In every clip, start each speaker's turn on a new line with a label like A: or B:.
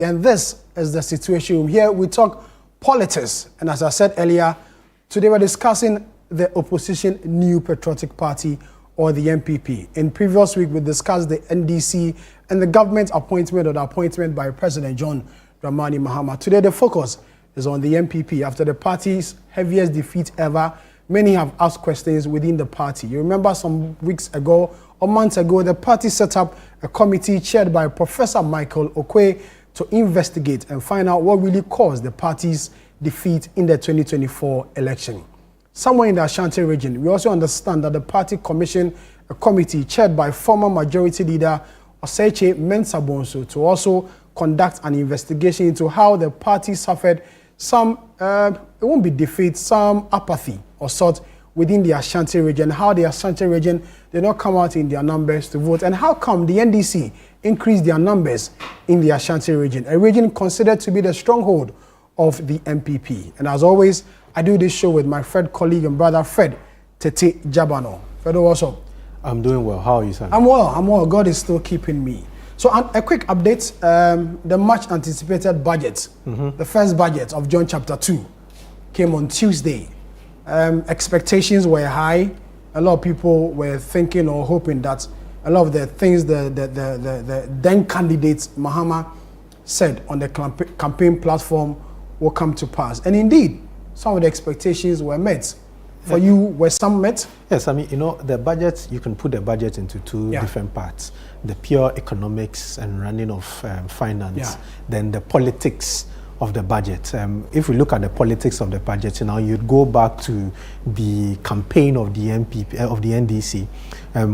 A: And this is the situation. Here we talk politics. And as I said earlier, today we're discussing the opposition New Patriotic Party, or the NPP. In previous week, we discussed the NDC and the government appointment or the appointment by President John Dramani Mahama. Today, the focus is on the NPP. After the party's heaviest defeat ever, many have asked questions within the party. You remember some weeks ago or months ago, the party set up a committee chaired by Professor Michael Okwe to investigate and find out what really caused the party's defeat in the 2024 election. Somewhere in the Ashanti region, we also understand that the party commissioned a committee chaired by former majority leader Oseche Mensah-Bonsu to also conduct an investigation into how the party suffered some, it won't be defeat, some apathy or sort within the Ashanti region, how the Ashanti region did not come out in their numbers to vote, and how come the NDC increased their numbers in the Ashanti region, a region considered to be the stronghold of the NPP. And as always, I do this show with my friend, colleague, and brother, Fred Tete Jabano. Fred, what's up?
B: I'm doing well. How are you, sir?
A: I'm well. God is still keeping me. So a quick update, the much anticipated budget, the first budget of John chapter 2 came on Tuesday. Expectations were high. A lot of people were thinking or hoping that a lot of the things the then candidate Mahama said on the campaign platform will come to pass. And indeed, some of the expectations were met. For you, were some met?
B: Yes, I mean, you know, the budget, you can put the budget into two different parts. The pure economics and running of finance, then the politics of the budget. If we look at the politics of the budget, you know, you'd go back to the campaign of the NPP, of the NDC,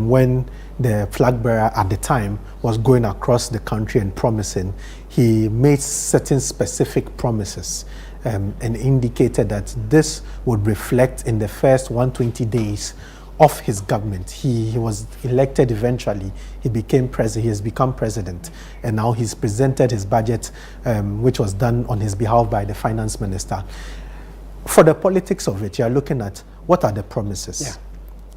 B: when the flag bearer at the time was going across the country and promising, he made certain specific promises and indicated that this would reflect in the first 120 days of his government. He was elected eventually. He became president. He has become president, and now he's presented his budget, which was done on his behalf by the finance minister. For the politics of it, you are looking at what are the promises. Yeah.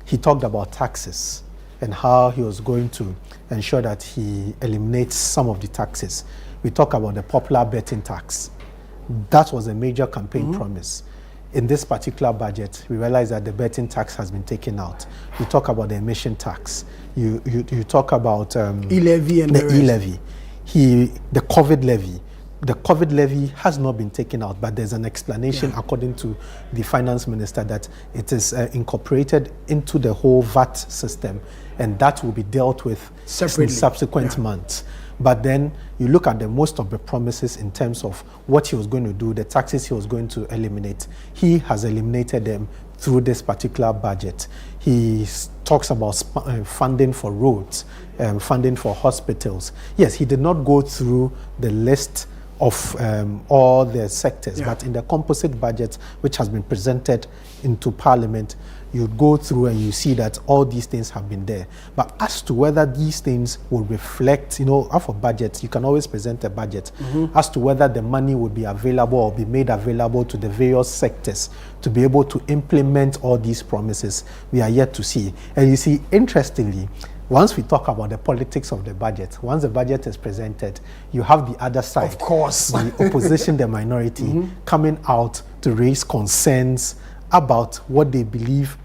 B: He talked about taxes and how he was going to ensure that he eliminates some of the taxes. We talk about the popular betting tax. That was a major campaign promise. In this particular budget, we realize that the betting tax has been taken out. You talk about the emission tax. You talk about
A: e-levy and
B: the e-levy. The COVID levy. The COVID levy has not been taken out, but there's an explanation according to the finance minister that it is incorporated into the whole VAT system, and that will be dealt with separately in subsequent months. But then you look at the most of the promises in terms of what he was going to do, the taxes he was going to eliminate. He has eliminated them through this particular budget. He talks about funding for roads, funding for hospitals. Yes, he did not go through the list of all the sectors, but in the composite budget, which has been presented into Parliament, you go through and you see that all these things have been there. But as to whether these things will reflect, you know, for budget, you can always present a budget. As to whether the money would be available or be made available to the various sectors to be able to implement all these promises, we are yet to see. And you see, interestingly, once we talk about the politics of the budget, once the budget is presented, you have the other side,
A: of course,
B: the opposition, the minority, coming out to raise concerns about what they believe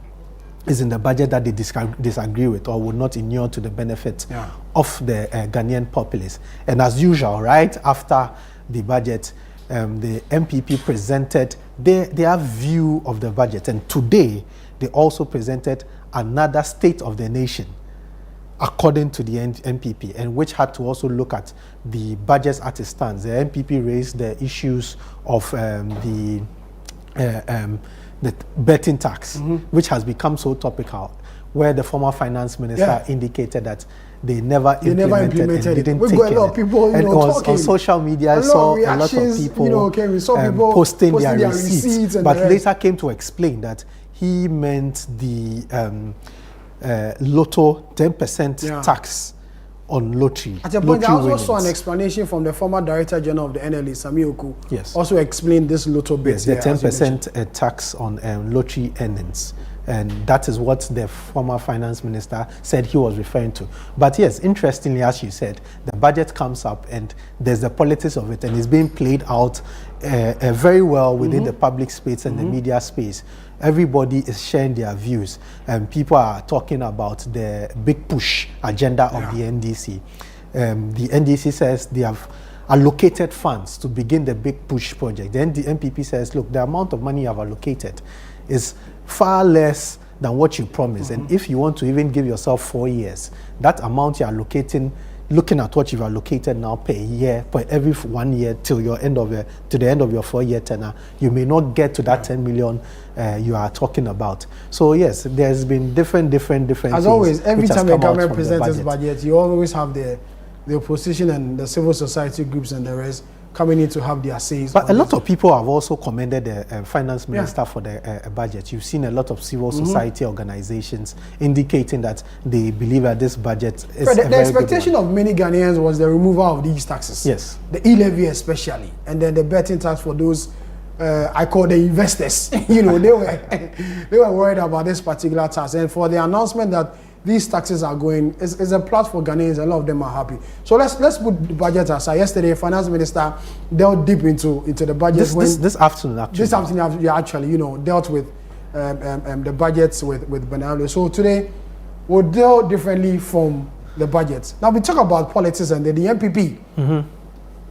B: is in the budget that they disagree with or would not inure to the benefit of the Ghanaian populace. And as usual, right after the budget, the NPP presented their view of the budget. And today, they also presented another state of the nation, according to the NPP, and which had to also look at the budget as it stands. The NPP raised the issues of the betting tax, which has become so topical, where the former finance minister indicated that they never implemented and didn't take it.
A: A lot of people,
B: and on social media, I saw a lot of people, people posting their receipts, but later came to explain that he meant the Lotto 10% tax on lottery.
A: At a point, I also saw an explanation from the former Director General of the NLA, Sami Oku.
B: Yes.
A: Also explained this Lotto bit.
B: Yes, the 10% tax on lottery earnings. And that is what the former finance minister said he was referring to. But yes, interestingly, as you said, the budget comes up and there's the politics of it, and it's being played out very well within the public space and the media space. Everybody is sharing their views, and people are talking about the big push agenda of the NDC. The NDC says they have allocated funds to begin the big push project. Then the NPP says, look, the amount of money you have allocated is far less than what you promised. And if you want to even give yourself 4 years, that amount you're allocating, looking at what you've allocated now per year, per every 1 year till your end of to the end of your 4-year tenure, you may not get to that 10 million you are talking about. So yes, there's been different
A: As
B: things.
A: always, every time the government presents its budget, you always have the opposition and the civil society groups and the rest coming in to have their says.
B: But a lot of people have also commended the finance minister for the budget. You've seen a lot of civil society organizations indicating that they believe that this budget is
A: the expectation of many Ghanaians was the removal of these taxes.
B: Yes.
A: The e-levy especially, and then the betting tax for those I call the investors. You know, they were worried about this particular tax, and for the announcement that these taxes are going, is a plus for Ghanaians. A lot of them are happy. So let's put the budget aside. Yesterday, finance minister delved deep into the budget.
B: This afternoon, actually.
A: This afternoon, you actually, you know, dealt with the budgets with Benalo. So today, we'll deal differently from the budget. Now we talk about politics and the NPP.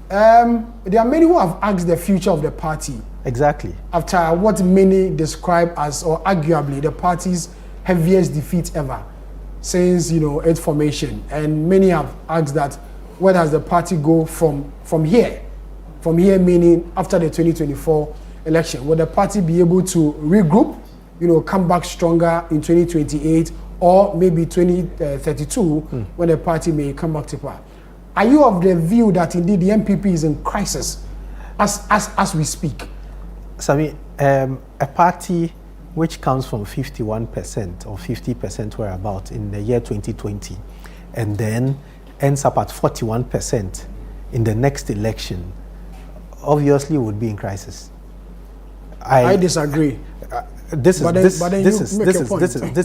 A: There are many who have asked the future of the party.
B: Exactly.
A: After what many describe as, or arguably, the party's heaviest defeat ever since, you know, its formation. And many have asked that, where does the party go from here? From here meaning after the 2024 election. Will the party be able to regroup, you know, come back stronger in 2028 or maybe 2032 when the party may come back to power? Are you of the view that indeed the NPP is in crisis as we speak?
B: Sami, a party which comes from 51% or 50% whereabout in the year 2020, and then ends up at 41% in the next election, obviously would be in crisis.
A: I disagree.
B: This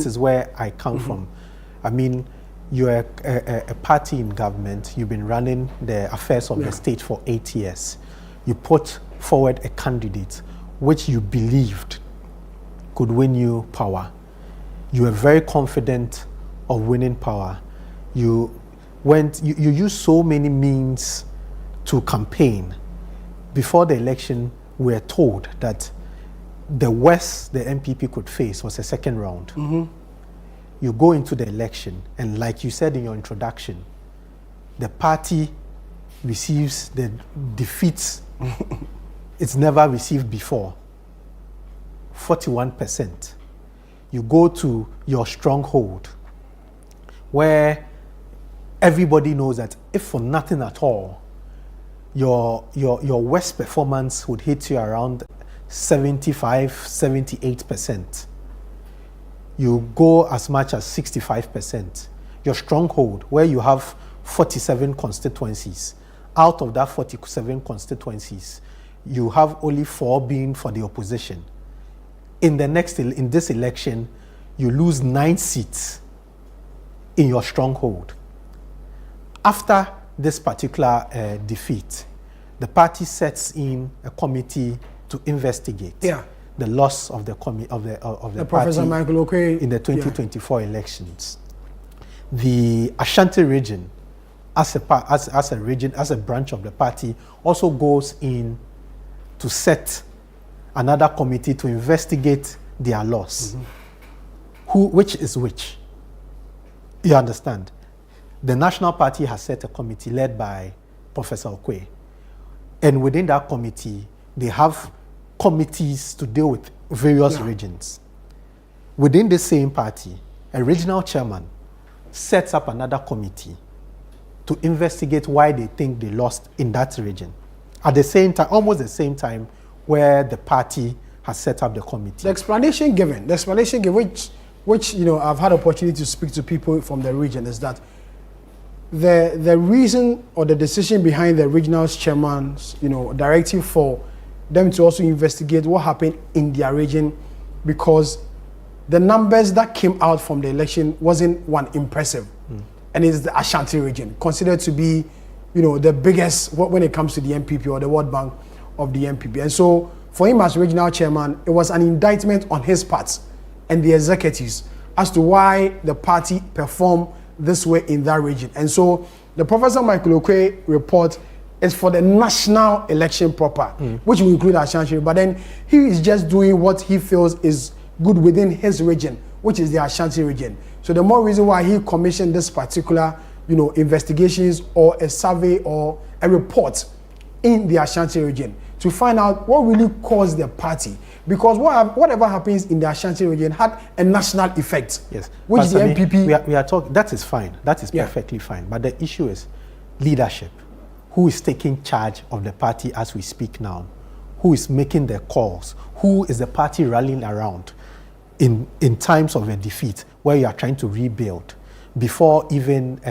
B: is where I come from. I mean, you're a party in government. You've been running the affairs of the state for 8 years. You put forward a candidate which you believed could win you power. You were very confident of winning power. You used so many means to campaign. Before the election, we were told that the worst the NPP could face was a second round. You go into the election, and like you said in your introduction, the party receives the defeats it's never received before. 41%. You go to your stronghold, where everybody knows that if for nothing at all, your worst performance would hit you around 75, 78%. You go as much as 65%. Your stronghold, where you have 47 constituencies. Out of that 47 constituencies, you have only 4 being for the opposition. In this election, you lose 9 seats in your stronghold. After this particular defeat, the party sets in a committee to investigate the loss of the party
A: Professor Michael Okoye
B: in the 2024 elections. The Ashanti region, as a region, as a branch of the party, also goes in to set another committee to investigate their loss. Which is which? You understand? The National Party has set a committee led by Professor Okoye. And within that committee, they have committees to deal with various regions. Within the same party, a regional chairman sets up another committee to investigate why they think they lost in that region. At the same time, almost the same time, where the party has set up the committee. The explanation given,
A: which you know, I've had opportunity to speak to people from the region, is that the reason or the decision behind the regional chairman's, you know, directive for them to also investigate what happened in their region, because the numbers that came out from the election wasn't one impressive. And it's the Ashanti region, considered to be, the biggest when it comes to the NPP or the World Bank of the NPP. And so for him as regional chairman, it was an indictment on his part and the executives as to why the party performed this way in that region. And so the Professor Michael Okwe report is for the national election proper, which will include Ashanti. But then he is just doing what he feels is good within his region, which is the Ashanti region. So the more reason why he commissioned this particular, investigations or a survey or a report in the Ashanti region to find out what really caused the party. Because whatever happens in the Ashanti region had a national effect.
B: Yes.
A: Which the NPP...
B: We are talking, that is fine. That is perfectly fine. But the issue is leadership. Who is taking charge of the party as we speak now? Who is making the calls? Who is the party rallying around in times of a defeat where you are trying to rebuild? Before even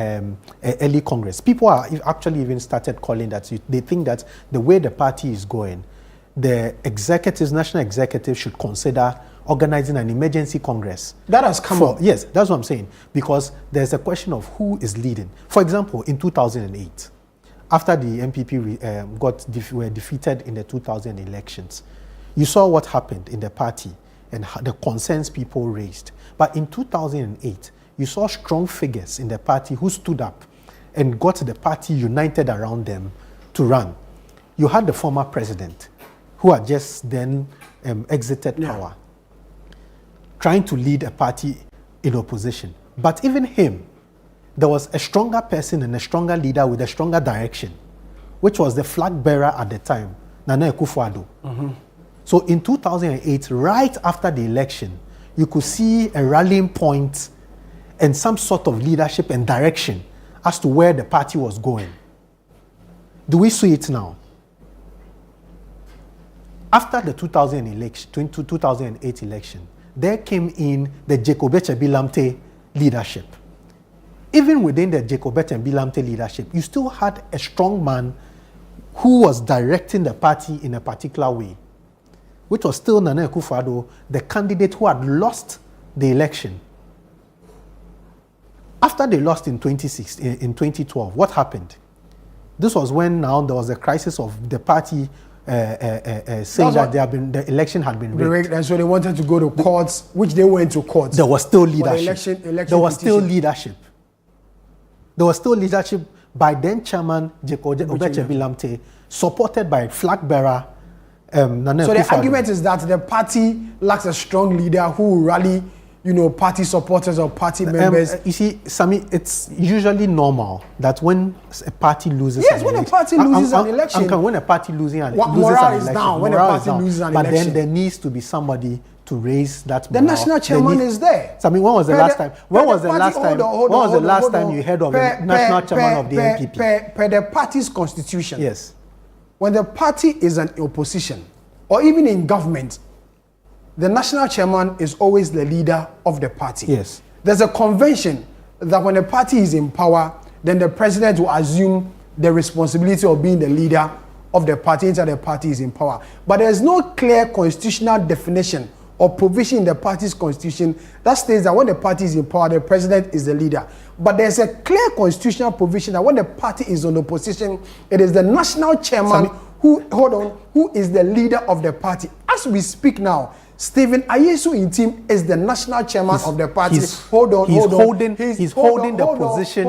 B: early Congress, people are actually even started calling that. They think that the way the party is going, the executives, national executives should consider organizing an emergency Congress.
A: That has come up.
B: Yes, that's what I'm saying. Because there's a question of who is leading. For example, in 2008, after the NPP were defeated in the 2000 elections, you saw what happened in the party and the concerns people raised. But in 2008, you saw strong figures in the party who stood up and got the party united around them to run. You had the former president, who had just then exited power, trying to lead a party in opposition. But even him, there was a stronger person and a stronger leader with a stronger direction, which was the flag bearer at the time, Nana Akufo-Addo. So in 2008, right after the election, you could see a rallying point and some sort of leadership and direction as to where the party was going. Do we see it now? After the 2008 election, there came in the Jacob Echebi-Lamte leadership. Even within the Jacob Echebi-Lamte leadership, you still had a strong man who was directing the party in a particular way, which was still Nana Akufo-Addo, the candidate who had lost the election. After they lost in 2012, what happened? This was when now there was a crisis of the party saying that the election had been rigged.
A: And so they wanted to go to courts, which they went to courts.
B: There was still leadership. There was still leadership by then chairman Jacob Echebi-Lamte, supported by flag bearer Nana Akufo-Addo.
A: So the argument is that the party lacks a strong leader who will rally, party supporters or party members.
B: You see, Sammy, it's usually normal that when a party loses
A: an election. Yes, when a party loses an election.
B: When a party loses an election.
A: Morale is down when a party loses an election.
B: But then there needs to be somebody to raise that morale.
A: The national chairman is there.
B: Sammy, when was the last time? When was the last time you heard of the national chairman of the NPP?
A: Per the party's constitution.
B: Yes.
A: When the party is in opposition, or even in government, the national chairman is always the leader of the party.
B: Yes.
A: There's a convention that when the party is in power, then the president will assume the responsibility of being the leader of the party until the party is in power. But there's no clear constitutional definition or provision in the party's constitution that states that when the party is in power, the president is the leader. But there's a clear constitutional provision that when the party is on opposition, it is the national chairman who is the leader of the party. As we speak now, Stephen Ayesu Intim is the national chairman of the party. He's holding the position.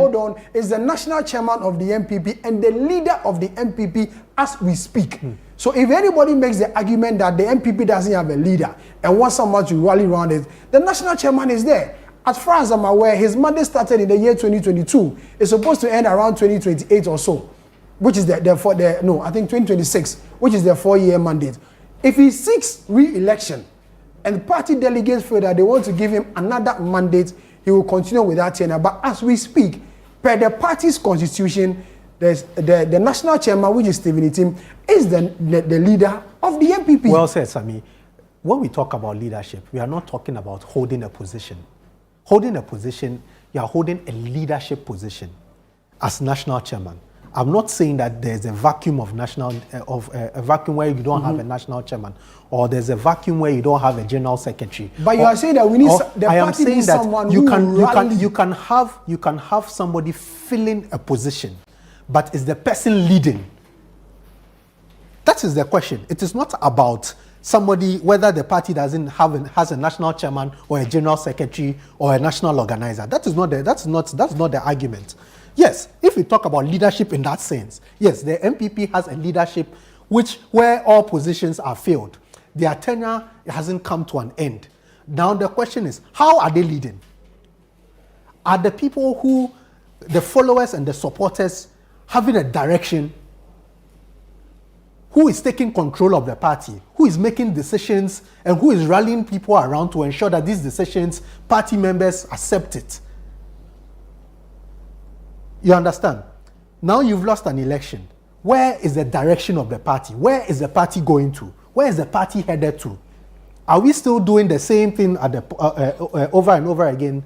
A: Is the national chairman of the NPP and the leader of the NPP as we speak. So if anybody makes the argument that the NPP doesn't have a leader and wants someone to rally around it, the national chairman is there. As far as I'm aware, his mandate started in the year 2022. It's supposed to end around 2028 or so, which is I think 2026, which is the 4-year mandate. If he seeks re-election, and the party delegates feel that they want to give him another mandate, he will continue with that tenure. But as we speak, per the party's constitution, there's the national chairman, which is Stephen Itim, is the leader of the NPP.
B: Well said, Sami. When we talk about leadership, we are not talking about holding a position. Holding a position, you are holding a leadership position as national chairman. I'm not saying that there's a vacuum of a vacuum where you don't have a national chairman, or there's a vacuum where you don't have a general secretary.
A: But you are saying that we need the
B: I am
A: party
B: saying
A: needs
B: that
A: someone
B: you
A: who
B: can have somebody filling a position, but is the person leading? That is the question. It is not about somebody, whether the party has a national chairman or a general secretary or a national organizer. That's not the argument. Yes, if we talk about leadership in that sense, yes, the NPP has a leadership where all positions are filled. Their tenure hasn't come to an end. Now the question is, how are they leading? Are the people the followers and the supporters, having a direction? Who is taking control of the party? Who is making decisions, and who is rallying people around to ensure that these decisions, party members accept it? You understand? Now you've lost an election. Where is the direction of the party? Where is the party going to? Where is the party headed to? Are we still doing the same thing over and over again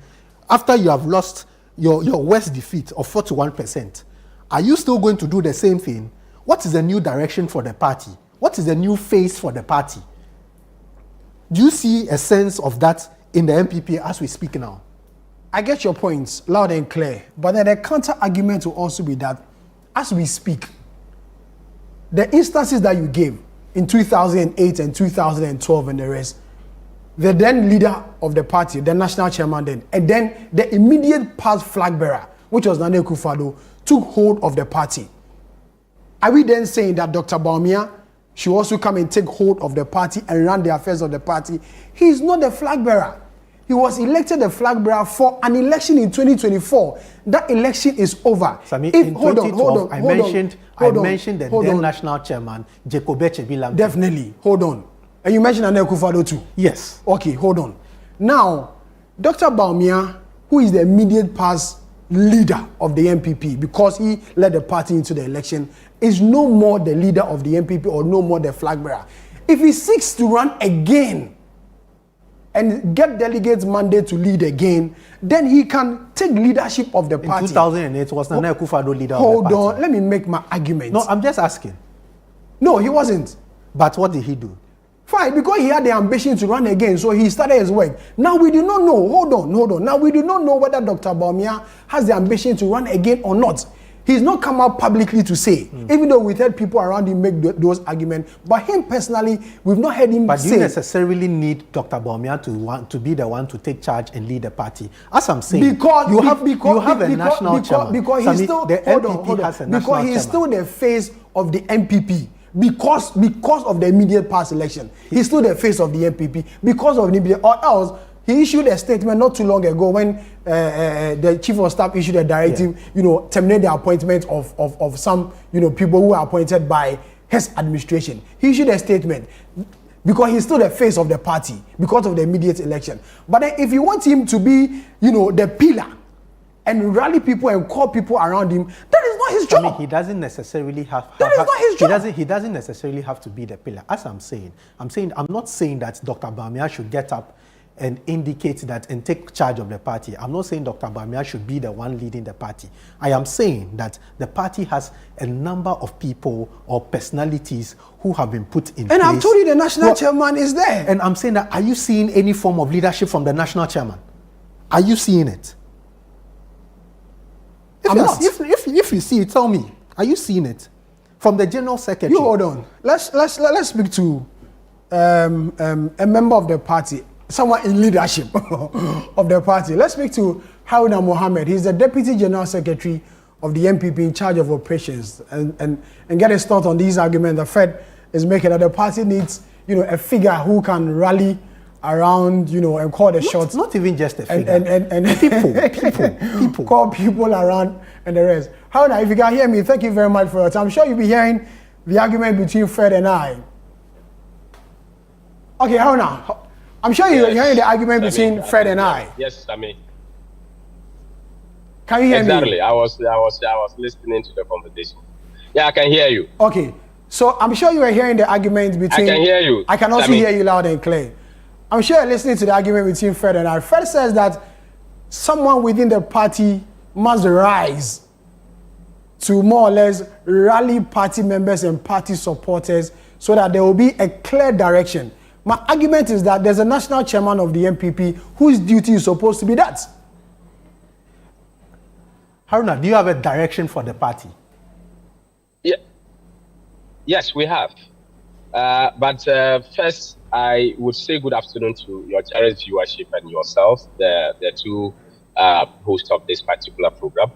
B: after you have lost your worst defeat of 41%? Are you still going to do the same thing? What is the new direction for the party? What is the new face for the party? Do you see a sense of that in the NPP as we speak now?
A: I get your points loud and clear, but then the counter argument will also be that as we speak, the instances that you gave in 2008 and 2012 and the rest, the then leader of the party, the national chairman then, and then the immediate past flag bearer, which was Nana Akufo-Addo, took hold of the party. Are we then saying that Dr. Bawumia should also come and take hold of the party and run the affairs of the party? He is not the flag bearer. He was elected the flag bearer for an election in 2024. That election is over.
B: Sami, in 2012, I mentioned the then national chairman, Jacob Echebilam.
A: Definitely. Hold on. And you mentioned Nana Akufo-Addo too?
B: Yes.
A: Okay, hold on. Now, Dr. Bawumia, who is the immediate past leader of the NPP, because he led the party into the election, is no more the leader of the NPP or no more the flag bearer. If he seeks to run again and get delegates' mandate to lead again, then he can take leadership of the party.
B: In 2008, was Nana Akufo-Addo leader of the
A: party?
B: Hold
A: on, let me make my argument.
B: No, I'm just asking.
A: No, he wasn't.
B: But what did he do?
A: Fine, because he had the ambition to run again, so he started his work. Now we do not know, hold on. Now we do not know whether Dr. Bawumia has the ambition to run again or not. He's not come out publicly to say, even though we've heard people around him make those arguments. But him personally, we've not heard him say.
B: But do you necessarily need Dr. Bawumia to be the one to take charge and lead the party? As I'm saying,
A: because
B: you have a national chairman.
A: Because he's still,
B: the NPP has a national
A: because he's still the face of the NPP. Because of the immediate past election, he's still the face of the NPP. Because of the immediate, or else he issued a statement not too long ago when the chief of staff issued a directive, terminate the appointment of some, people who are appointed by his administration. He issued a statement because he's still the face of the party because of the immediate election. But then if you want him to be, the pillar and rally people and call people around him, that is not his job.
B: I mean, he doesn't necessarily have.
A: That is not his job.
B: He doesn't necessarily have to be the pillar. As I'm not saying that Dr. Bawumia should get up and indicate that and take charge of the party. I'm not saying Dr. Bawumia should be the one leading the party. I am saying that the party has a number of people or personalities who have been put in place.
A: And I've told you the national chairman is there.
B: And I'm saying that, are you seeing any form of leadership from the national chairman? Are you seeing it? If you see it, tell me. Are you seeing it? From the general secretary.
A: You hold on. Let's speak to a member of the party, someone in leadership of the party. Let's speak to Haruna Mohammed. He's the Deputy General Secretary of the NPP in charge of operations, and get his thought on these arguments the Fed is making, that the party needs, a figure who can rally around, and call the shots.
B: Not even just a figure.
A: And people. Call people around and the rest. Haruna, if you can hear me, thank you very much for your time. I'm sure you'll be hearing the argument between Fred and I. Okay, Haruna, I'm sure you're hearing the argument between Fred and I.
C: Yes, Sami.
A: Can you hear me?
C: Exactly. I was listening to the conversation. Yeah, I can hear you.
A: Okay. So I'm sure you are hearing the argument between...
C: I can hear you.
A: I can also
C: Sami.
A: hear you loud and clear. I'm sure you're listening to the argument between Fred and I. Fred says that someone within the party must rise to more or less rally party members and party supporters so that there will be a clear direction. My argument is that there's a national chairman of the NPP whose duty is supposed to be that.
B: Haruna, do you have a direction for the party?
C: Yeah. Yes, we have. But first, I would say good afternoon to your cherished viewership and yourself, the two hosts of this particular program.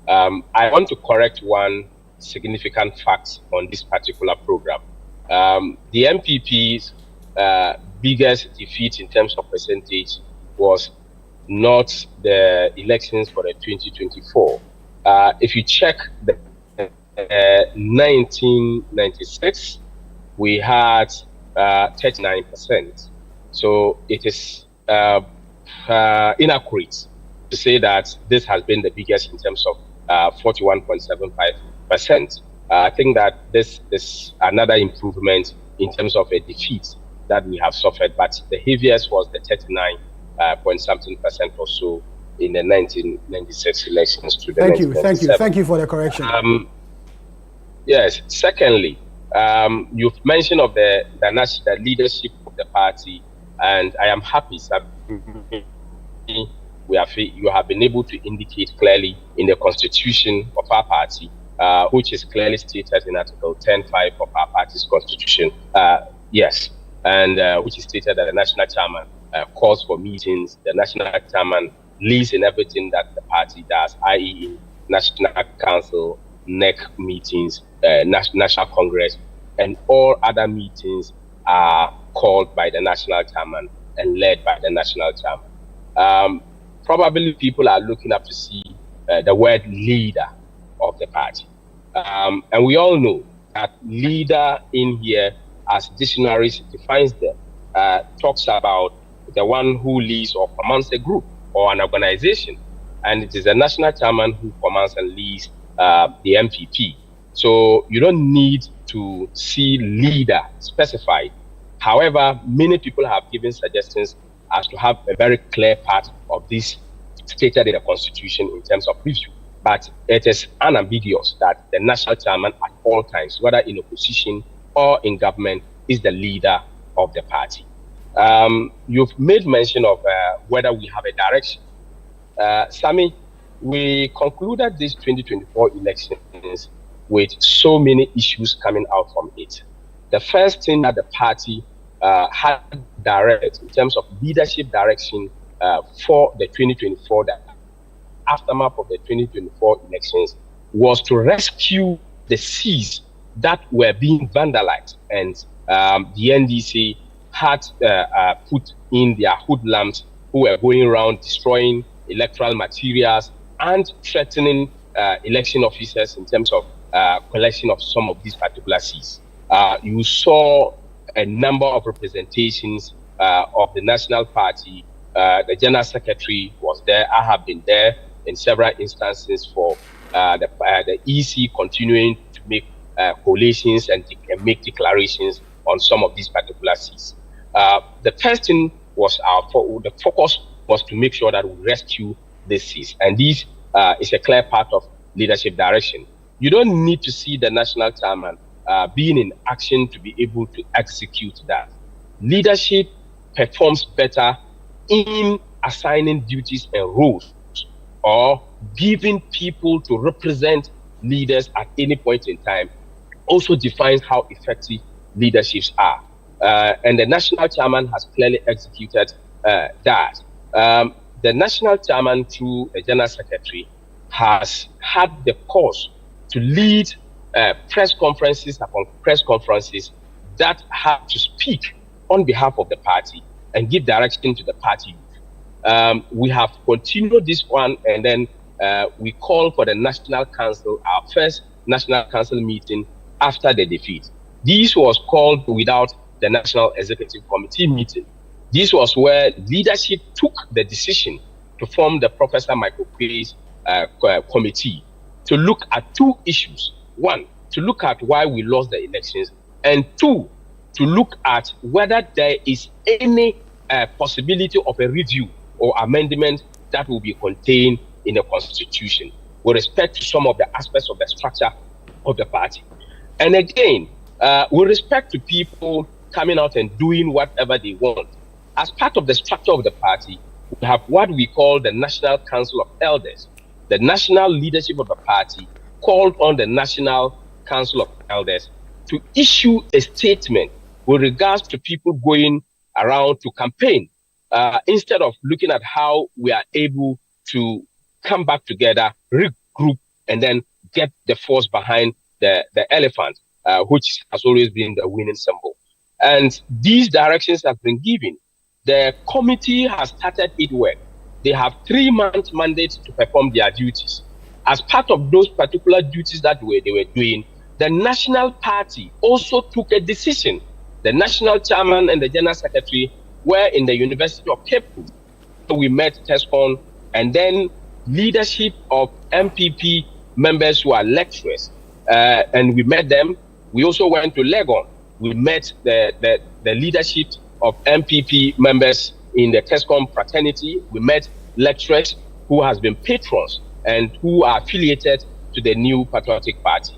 C: I want to correct one significant fact on this particular program. The NPP's biggest defeat in terms of percentage was not the elections for the 2024. If you check the 1996, we had 39%. So it is inaccurate to say that this has been the biggest in terms of 41.75%. I think that this is another improvement in terms of a defeat that we have suffered, but the heaviest was the 39 point something percent or so in the 1996 elections to the
A: Thank you for the correction.
C: Yes. Secondly, you've mentioned of the leadership of the party, and I am happy that you have been able to indicate clearly in the constitution of our party, which is clearly stated in Article 10.5 of our party's constitution. Yes, and which is stated that the national chairman calls for meetings. The national chairman leads in everything that the party does, i.e., in National Council, NEC meetings, National Congress, and all other meetings are called by the national chairman and led by the national chairman. Probably people are looking up to see the word leader of the party. And we all know that leader in here, as dictionaries defines them, talks about the one who leads or commands a group or an organization. And it is the national chairman who commands and leads the NPP. So you don't need to see leader specified. However, many people have given suggestions as to have a very clear part of this stated in the constitution in terms of review. But it is unambiguous that the national chairman at all times, whether in opposition or in government, is the leader of the party. You've made mention of whether we have a direction. Sami, we concluded these 2024 elections with so many issues coming out from it. The first thing that the party had direct in terms of leadership direction for the 2024, the aftermath of the 2024 elections, was to rescue the seas that were being vandalized, and the NDC had put in their hoodlums who were going around destroying electoral materials and threatening election officers in terms of collection of some of these particular seas. You saw a number of representations of the national party. The general secretary was there. I have been there in several instances for the EC continuing to make collations and make declarations on some of these particular seas. The first thing was the focus was to make sure that we rescue these seas, and this is a clear part of leadership direction. You don't need to see the national chairman being in action to be able to execute that. Leadership performs better in assigning duties and roles, or giving people to represent leaders at any point in time. Also defines how effective leaderships are. And the national chairman has clearly executed that. The national chairman, through the general secretary, has had the cause to lead press conferences upon press conferences that have to speak on behalf of the party and give direction to the party. We have continued this one, and then we call for the National Council, our first National Council meeting after the defeat. This was called without the National Executive Committee meeting. This was where leadership took the decision to form the Professor Michael Quay's committee to look at two issues. One, to look at why we lost the elections, and two, to look at whether there is any possibility of a review or amendment that will be contained in the constitution. with respect to some of the aspects of the structure of the party. And again, with respect to people coming out and doing whatever they want, as part of the structure of the party, we have what we call the National Council of Elders. The national leadership of the party called on the National Council of Elders to issue a statement with regards to people going around to campaign, instead of looking at how we are able to come back together, regroup, and then get the force behind the elephant, which has always been the winning symbol. And these directions have been given. The committee has started its work. They have 3-month mandates to perform their duties. As part of those particular duties that they were doing, the national party also took a decision. The national chairman and the general secretary were in the University of Cape Town. We met TESCON, and then leadership of NPP members who are lecturers, and we met them. We also went to Legon. We met the leadership of NPP members in the TESCON fraternity. We met lecturers who has been patrons and who are affiliated to the New Patriotic Party.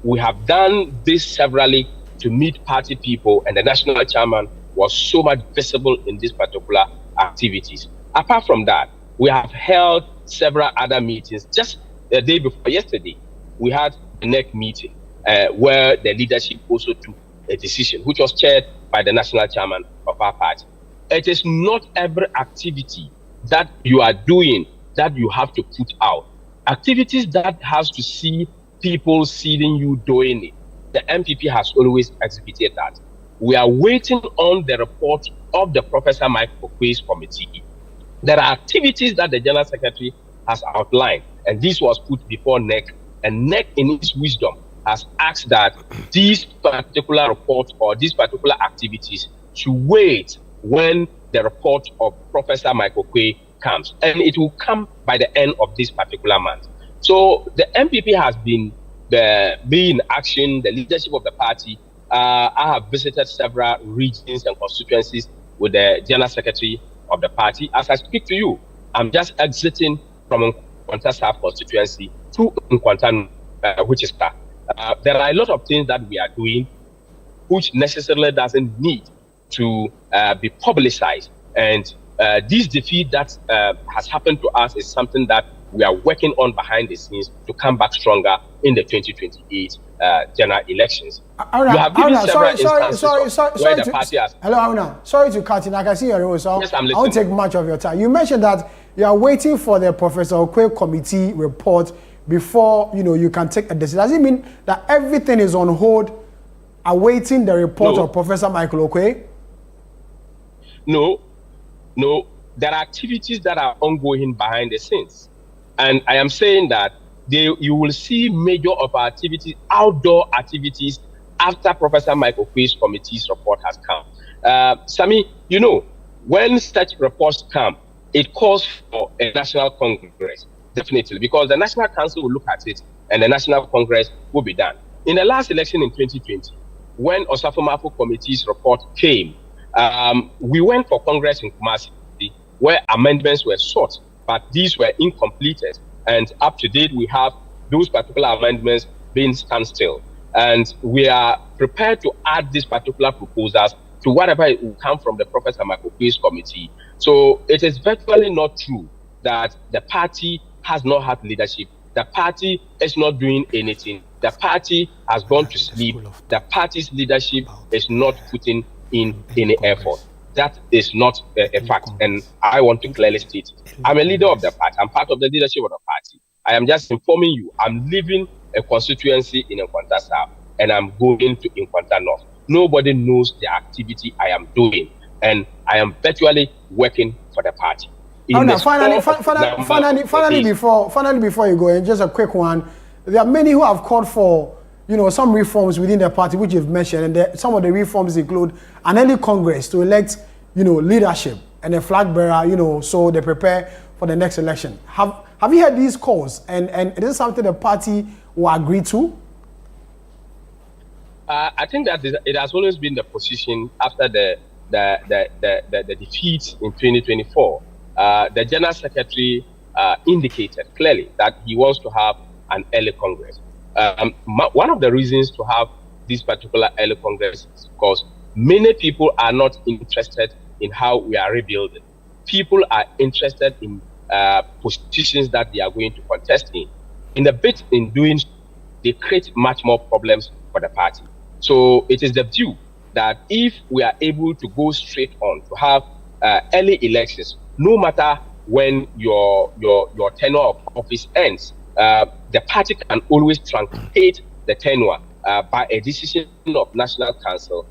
C: We have done this severally to meet party people, and the national chairman was so much visible in these particular activities. Apart from that, we have held several other meetings. Just the day before yesterday, we had a NEC meeting where the leadership also took a decision, which was chaired by the national chairman of our party. It is not every activity that you are doing that you have to put out. Activities that has to see people seeing you doing it. The NPP has always executed that. We are waiting on the report of the Professor Mike Okwe's committee. There are activities that the General Secretary has outlined, and this was put before NEC, and NEC in its wisdom has asked that these particular reports or these particular activities should wait when the report of Professor Mike Okwe comes, and it will come by the end of this particular month. So the NPP has been in action, the leadership of the party. I have visited several regions and constituencies with the General Secretary of the party. As I speak to you, I'm just exiting from Nkwanta South constituency to Nkwanta, which is there are a lot of things that we are doing which necessarily doesn't need to be publicized. And this defeat that has happened to us is something that we are working on behind the scenes to come back stronger in the 2028 general elections.
A: Aruna,
C: you have given
A: Aruna,
C: several instances where the party has...
A: Hello, Aruna. Sorry to cut in. I can see your role, so
C: yes, I'm listening.
A: I won't take much of your time. You mentioned that you are waiting for the Professor Okwe committee report before you can take a decision. Does it mean that everything is on hold, awaiting the report of Professor Michael Okwe?
C: No. There are activities that are ongoing behind the scenes. And I am saying that you will see major of our activities, outdoor activities, after Professor Michael Okwe's committee's report has come. Sami, when such reports come, it calls for a national congress, definitely, because the National Council will look at it and the National Congress will be done. In the last election in 2020, when Osafo Mafu committee's report came, we went for Congress in Kumasi, where amendments were sought, but these were incompleted. And up to date, we have those particular amendments being standstill. And we are prepared to add these particular proposals to whatever it will come from the Professor Michael Okwe's committee. So it is virtually not true that the party has not had leadership. The party is not doing anything. The party has gone to sleep. The party's leadership is not putting in any effort. That is not a fact, and I want to clearly state it. I'm a leader of the party. I'm part of the leadership of the party. I am just informing you, I'm leaving a constituency in Nkwanta South, and I'm going to Nkwanta North. Nobody knows the activity I am doing, and I am virtually working for the party.
A: Finally, before you go, and just a quick one, there are many who have called for some reforms within the party, which you've mentioned, and some of the reforms include an early Congress to elect, leadership and a flag bearer, so they prepare for the next election. Have you heard these calls, and is this something the party will agree to?
C: I think that it has always been the position after the defeat in 2024. The General Secretary indicated clearly that he wants to have an early Congress. One of the reasons to have this particular early Congress is because many people are not interested in how we are rebuilding. People are interested in positions that they are going to contest in. In the bit in doing so, they create much more problems for the party. So it is the view that if we are able to go straight on to have early elections, no matter when your tenure of office ends, the party can always truncate the tenure by a decision of National Council,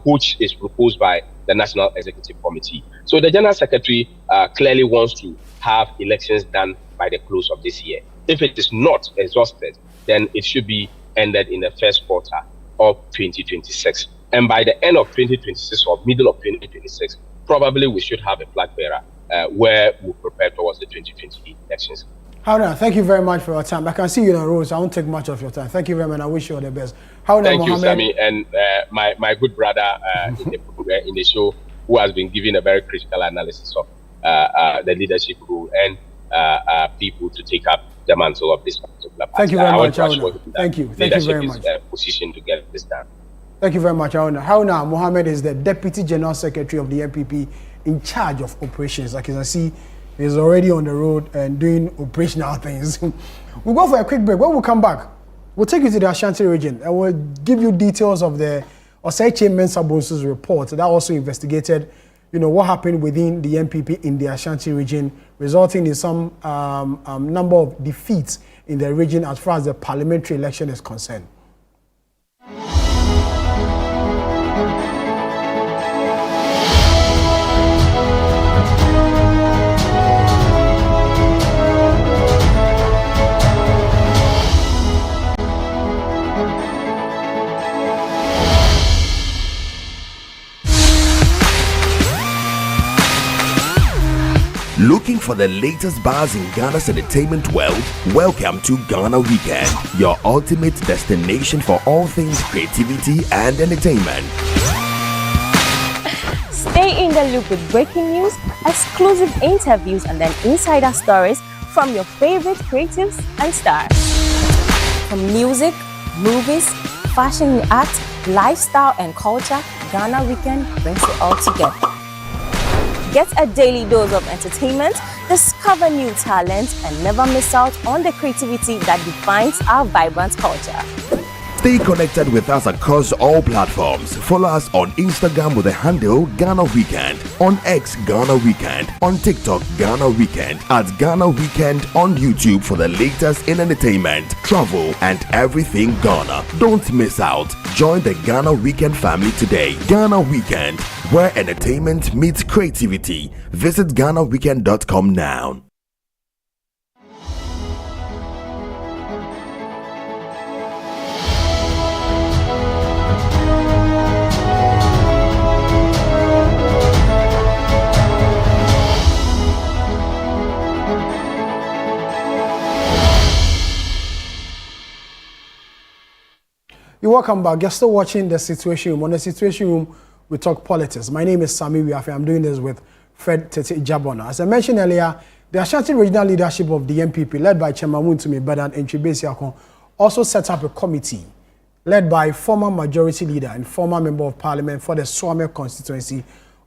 C: which is proposed by the National Executive Committee. So the General Secretary clearly wants to have elections done by the close of this year. If it is not exhausted, then it should be ended in the first quarter of 2026. And by the end of 2026 or middle of 2026, probably we should have a flag bearer where we prepare towards the 2028 elections.
A: Haruna, thank you very much for your time. I can see you in a row, so I won't take much of your time. Thank you very much, and I wish you all the best. Haruna
C: Thank
A: Mohammed,
C: you, Sammy, and my good brother in the show, who has been giving a very critical analysis of the leadership role and people to take up the mantle of this particular party.
A: Thank you very much, Haruna. Thank you very much.
C: Position to get this done.
A: Thank you very much, Haruna. Haruna Mohammed is the Deputy General Secretary of the NPP in charge of operations. Like you can see, he's already on the road and doing operational things. We'll go for a quick break. When we come back, we'll take you to the Ashanti region and we'll give you details of the Osei Mensah Bonsu's report that also investigated, what happened within the NPP in the Ashanti region, resulting in some number of defeats in the region as far as the parliamentary election is concerned.
D: Looking for the latest buzz in Ghana's entertainment world? Welcome to Ghana Weekend, your ultimate destination for all things creativity and entertainment.
E: Stay in the loop with breaking news, exclusive interviews, and then insider stories from your favorite creatives and stars. From music, movies, fashion and art, lifestyle and culture, Ghana Weekend brings it all together. Get a daily dose of entertainment, discover new talents, and never miss out on the creativity that defines our vibrant culture.
D: Stay connected with us across all platforms. Follow us on Instagram with the handle Ghana Weekend, on X Ghana Weekend, on TikTok Ghana Weekend, at Ghana Weekend on YouTube for the latest in entertainment, travel, and everything Ghana. Don't miss out. Join the Ghana Weekend family today. Ghana Weekend, where entertainment meets creativity. Visit GhanaWeekend.com now.
A: You're welcome back. You're still watching The Citiuation Room. On The Citiuation Room, we talk politics. My name is Sami Wiafe. I'm doing this with Fred Tete Jabona. As I mentioned earlier, the Ashanti regional leadership of the NPP, led by Chairman Wuntumi Badan and Chibesiakon, also set up a committee led by former majority leader and former member of parliament for the Swame constituency,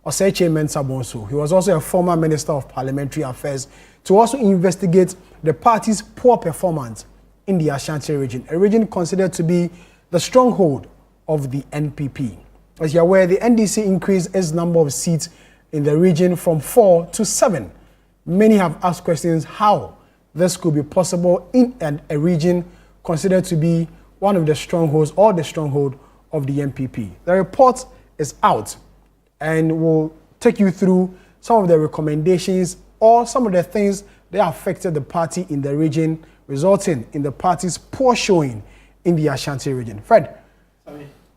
A: Osei Mensah Bonsu. He was also a former minister of parliamentary affairs, to also investigate the party's poor performance in the Ashanti region, a region considered to be the stronghold of the NPP. As you're aware, the NDC increased its number of seats in the region from 4 to 7. Many have asked questions how this could be possible in a region considered to be one of the strongholds or the stronghold of the NPP. The report is out and we'll take you through some of the recommendations or some of the things that affected the party in the region, resulting in the party's poor showing in the Ashanti region. Fred,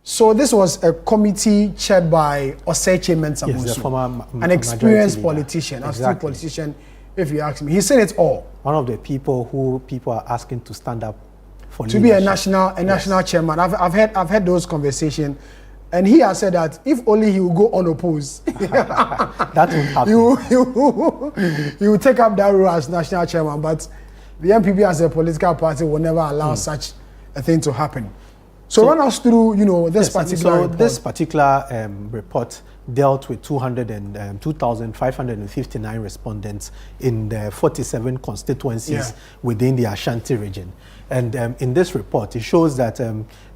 A: so this was a committee chaired by Osei Mensah Bonsu, an experienced politician, a street politician, if you ask me. He said it all.
B: One of the people who people are asking to stand up for
A: to leadership. Be a national chairman. I've had those conversations, And he has said that if only he will go unopposed,
B: that won't happen.
A: He will take up that role as national chairman. But the NPP as a political party will never allow such a thing to happen. So run us through, this particular report.
B: This particular report dealt with 2,559 respondents in the 47 constituencies within the Ashanti region. And in this report, it shows that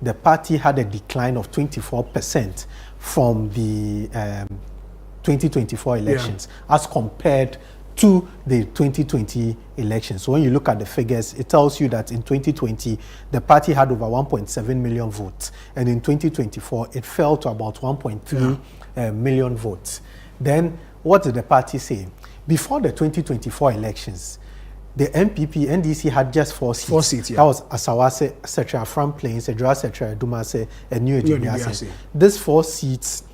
B: the party had a decline of 24% from the 2024 elections as compared to the 2020 elections. So when you look at the figures, it tells you that in 2020, the party had over 1.7 million votes. And in 2024, it fell to about 1.3 million votes. Then what did the party say? Before the 2024 elections, the NPP, NDC had just 4 seats. 4 seats, That was Asawase, Setra, From Plains, Edra, Setra, Dumase, and New Edibiase. These 4 seats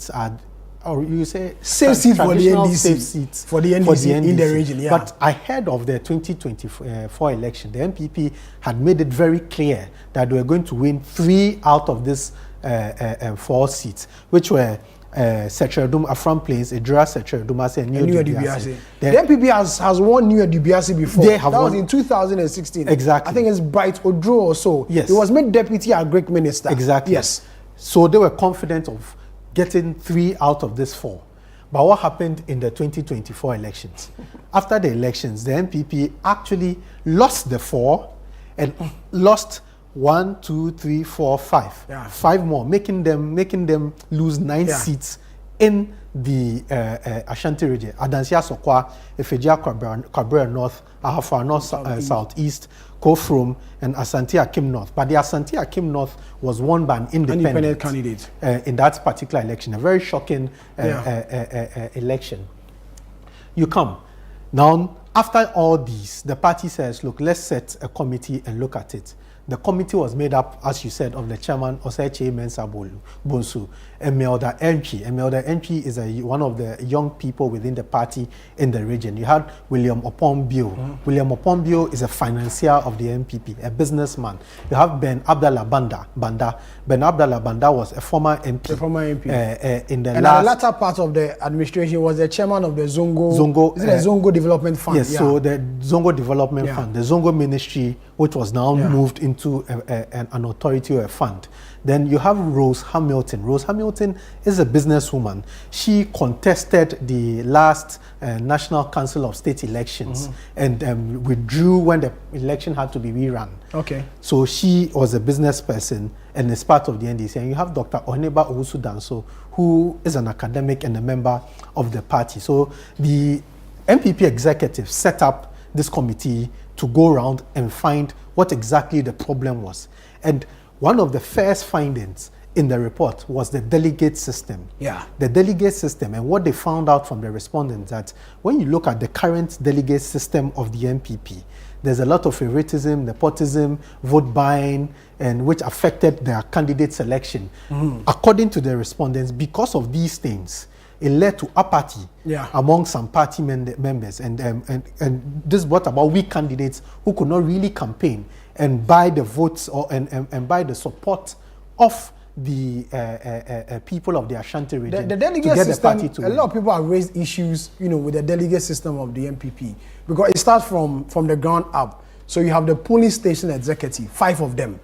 B: are, or you say,
A: safe seats for the NDC.
B: Safe seats
A: for the NDC in the region,
B: But ahead of the 2024 election, the NPP had made it very clear that they were going to win 3 out of these 4 seats, which were Setra Dum, From Plains, Edra, Setra, Dumase, and New Edibiase.
A: The NPP has won New Edibiase before.
B: They have
A: that was in 2016.
B: Exactly.
A: I think it's Bright Odro or so.
B: Yes.
A: He was made deputy and Greek minister.
B: Exactly.
A: Yes.
B: So they were confident of getting 3 out of this 4. But what happened in the 2024 elections? After the elections, the NPP actually lost the 4 and lost 1, 2, 3, 4, 5. 5 more, making them lose 9 seats in the Ashanti region. Adansia Sokwa, Efedia Kwabera North, Ahafra North, Southeast, Kofrom, and Ashanti Akim North. But the Ashanti Akim North was won by an independent
A: candidate
B: in that particular election. A very shocking election. You come. Now, after all these, the party says, look, let's set a committee and look at it. The committee was made up, as you said, of the chairman, Oseche Mensah Bonsu, Emelda Entry. Emelda Entry is one of the young people within the party in the region. You had William Opombio. William Opombio is a financier of the NPP, a businessman. You have Ben Abdallah Banda. Ben Abdallah Banda was a former MP. In the
A: latter part of the administration was the chairman of the Zongo. Is it the Zongo Development Fund?
B: Yes, so the Zongo Development Fund, the Zongo Ministry, which was now moved into an authority or a fund. Then you have Rose Hamilton. Rose Hamilton is a businesswoman. She contested the last National Council of State elections and withdrew when the election had to be rerun.
A: Okay.
B: So she was a business person and is part of the NDC. And you have Dr. Oneba Owusu Danso, who is an academic and a member of the party. So the NPP executive set up this committee to go around and find what exactly the problem was. And one of the first findings in the report was the delegate system. The delegate system, and what they found out from the respondents, that when you look at the current delegate system of the NPP, there's a lot of favoritism, nepotism, vote buying, and which affected their candidate selection. According to the respondents, because of these things, it led to apathy among some party members, and this brought about weak candidates who could not really campaign and buy the votes and buy the support of the people of the Ashanti region.
A: The delegate system, a lot of people have raised issues, with the delegate system of the NPP, because it starts from the ground up. So you have the polling station executive, 5 of them.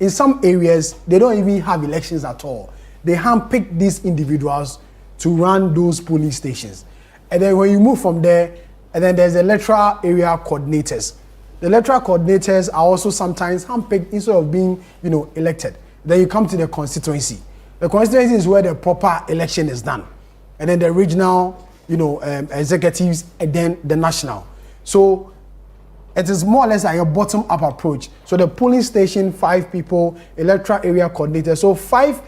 A: In some areas, they don't even have elections at all. They handpick these individuals to run those polling stations. And then when you move from there, and then there's the electoral area coordinators. The electoral coordinators are also sometimes handpicked instead of being, elected. Then you come to the constituency. The constituency is where the proper election is done. And then the regional, executives, and then the national. So it is more or less like a bottom-up approach. So the polling station, 5 people, electoral area coordinator. So 5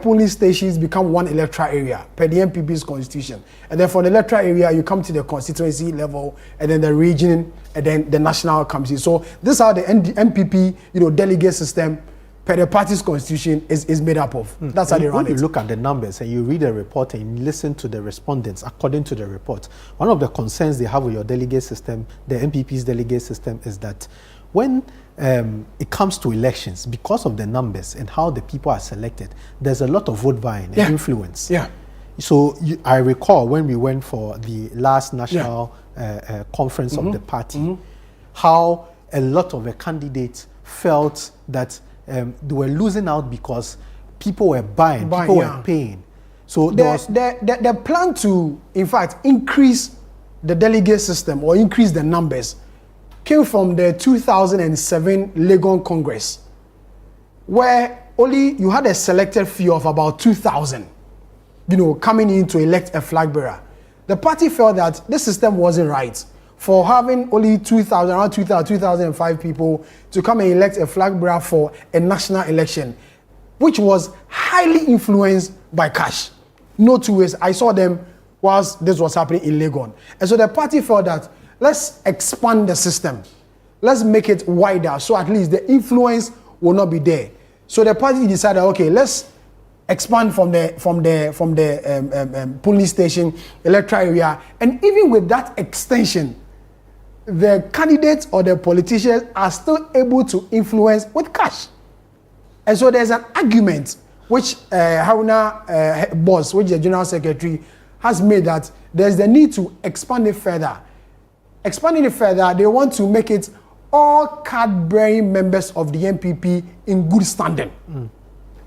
A: polling stations become 1 electoral area per the NPP's constitution. And then for the electoral area, you come to the constituency level, and then the region, and then the national comes in. So this is how the NPP, delegate system per the party's constitution is made up of. That's how they run it.
B: When you look at the numbers and you read the report and you listen to the respondents according to the report, one of the concerns they have with your delegate system, the NPP's delegate system, is that when it comes to elections, because of the numbers and how the people are selected, there's a lot of vote buying and influence.
A: Yeah.
B: So I recall when we went for the last national conference of the party, how a lot of the candidates felt that they were losing out because people were buying, people were paying. So
A: the plan to, in fact, increase the delegate system or increase the numbers came from the 2007 Legon Congress, where only you had a selected few of about 2,000, coming in to elect a flag bearer. The party felt that this system wasn't right for having only 2,000, around 2,000, 2005 people to come and elect a flag bearer for a national election, which was highly influenced by cash. No two ways. I saw them whilst this was happening in Legon. And so the party felt that let's expand the system. Let's make it wider so at least the influence will not be there. So the party decided, okay, let's expand from the polling station, electoral area, and even with that extension, the candidates or the politicians are still able to influence with cash. And so there's an argument which Haruna Boss, which is the General Secretary, has made that there's the need to expand it further. Expanding it further, they want to make it all card-bearing members of the NPP in good standing.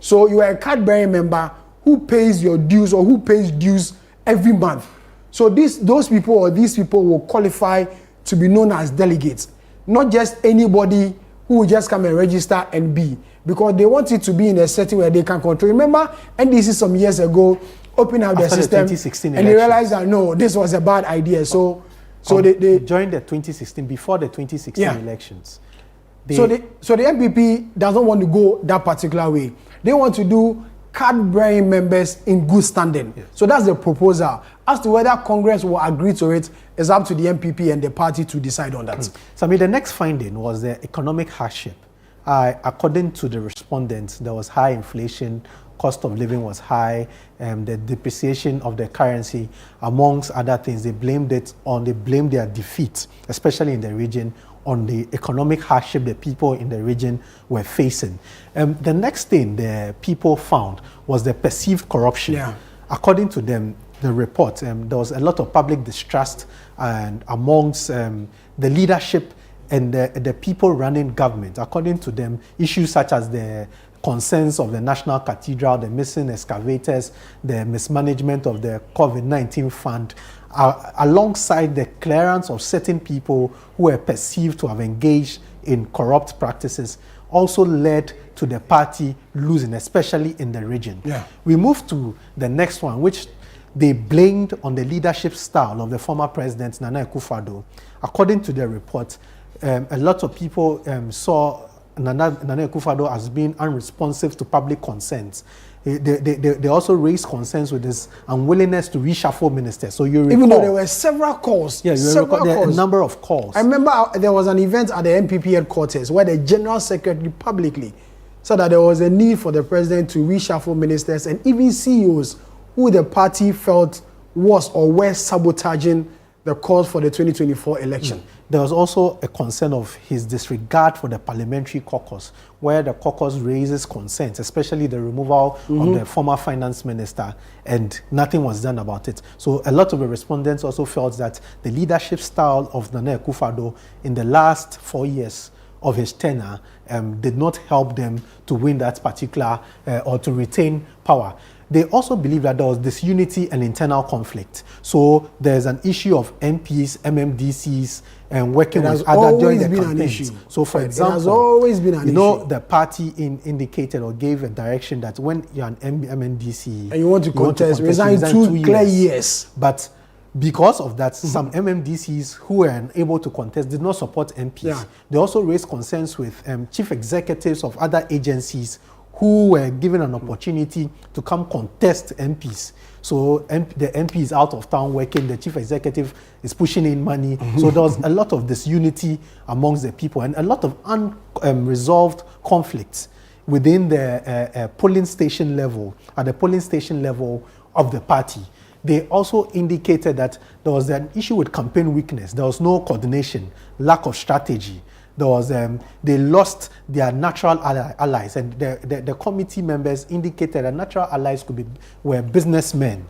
A: So you are a card-bearing member who pays your dues or who pays dues every month. So those people or these people will qualify to be known as delegates, not just anybody who will just come and register and be, because they want it to be in a setting where they can control. Remember, NDC some years ago opened up the system and they realized that no, this was a bad idea. So they
B: joined the 2016 before the 2016 elections.
A: So the NPP doesn't want to go that particular way. They want to do card-bearing members in good standing. Yes. So that's the proposal. As to whether Congress will agree to it is up to the NPP and the party to decide on that.
B: So the next finding was the economic hardship. According to the respondents, there was high inflation, cost of living was high, the depreciation of the currency, amongst other things. They blamed their defeat, especially in the region, on the economic hardship the people in the region were facing. The next thing the people found was the perceived corruption. Yeah. According to them, the report, there was a lot of public distrust and amongst the leadership and the people running government. According to them, issues such as the concerns of the National Cathedral, the missing excavators, the mismanagement of the COVID-19 fund, alongside the clearance of certain people who were perceived to have engaged in corrupt practices, also led to the party losing, especially in the region. Yeah. We move to the next one, which they blamed on the leadership style of the former president, Nana Akufo-Addo. According to the report, a lot of people saw Nana Akufo-Addo as being unresponsive to public concerns. They also raised concerns with his unwillingness to reshuffle ministers. So you recall,
A: even though there were several calls,
B: a number of calls.
A: I remember there was an event at the NPP headquarters where the General Secretary publicly said that there was a need for the president to reshuffle ministers and even CEOs who the party felt was or were sabotaging the cause for the 2024 election.
B: There was also a concern of his disregard for the parliamentary caucus, where the caucus raises concerns, especially the removal of the former finance minister, and nothing was done about it. So a lot of the respondents also felt that the leadership style of Nana Akufo-Addo in the last 4 years of his tenure did not help them to win that particular or to retain power. They also believe that there was disunity and internal conflict. So there's an issue of MPs, MMDCs, and working with other during the campaigns. So for example,
A: it has always been an issue.
B: The party indicated or gave a direction that when you're an MMDC
A: and you want to contest, resign 2 clear years.
B: But because of that, some MMDCs who were unable to contest did not support MPs. Yeah. They also raised concerns with chief executives of other agencies who were given an opportunity to come contest MPs. So the MP is out of town working, the chief executive is pushing in money. So there was a lot of disunity amongst the people and a lot of unresolved conflicts within the polling station level, at the polling station level of the party. They also indicated that there was an issue with campaign weakness. There was no coordination, lack of strategy. they lost their natural allies, and the committee members indicated that natural allies were businessmen,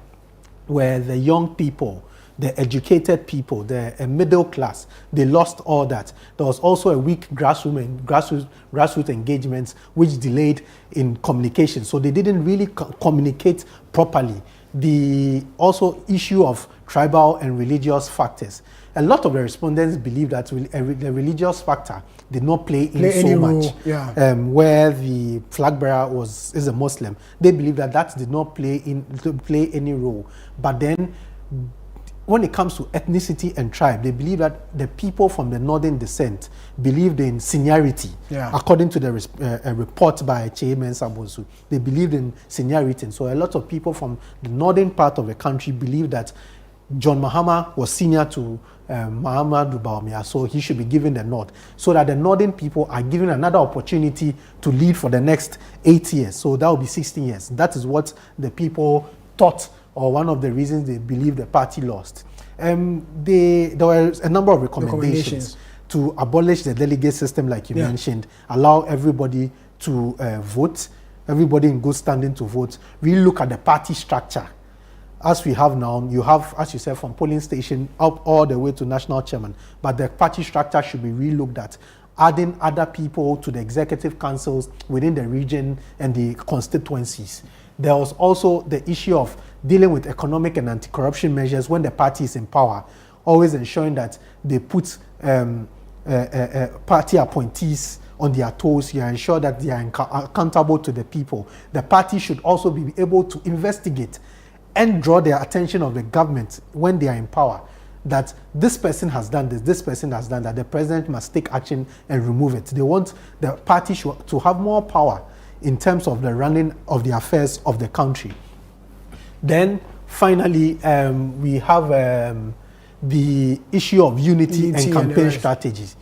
B: were the young people, the educated people, the middle class. They lost all that. There was also a weak grassroots engagements, which delayed in communication. So they didn't really communicate properly. The also issue of tribal and religious factors. A lot of the respondents believe that the religious factor did not play in so much.
A: Yeah.
B: Where the flag bearer is a Muslim, they believe that did not play any role. But then, when it comes to ethnicity and tribe, they believe that the people from the northern descent believed in seniority.
A: Yeah.
B: According to the report by Chairman Sabosu, they believed in seniority. And so a lot of people from the northern part of the country believe that John Mahama was senior to Muhammadu Bawumia, so he should be given the nod, so that the northern people are given another opportunity to lead for the next 8 years. So that will be 16 years. That is what the people thought, or one of the reasons they believe the party lost. There were a number of recommendations to abolish the delegate system, like you mentioned, allow everybody to vote, everybody in good standing to vote. We look at the party structure. As we have now, you have, as you said, from polling station up all the way to national chairman, but the party structure should be re-looked at, adding other people to the executive councils within the region and the constituencies. There was also the issue of dealing with economic and anti-corruption measures when the party is in power, always ensuring that they put party appointees on their toes. You ensure that they are accountable to the people. The party should also be able to investigate and draw the attention of the government when they are in power, that this person has done this person has done that, the president must take action and remove it. They want the party to have more power in terms of the running of the affairs of the country. Then finally, we have the issue of unity and campaign strategies.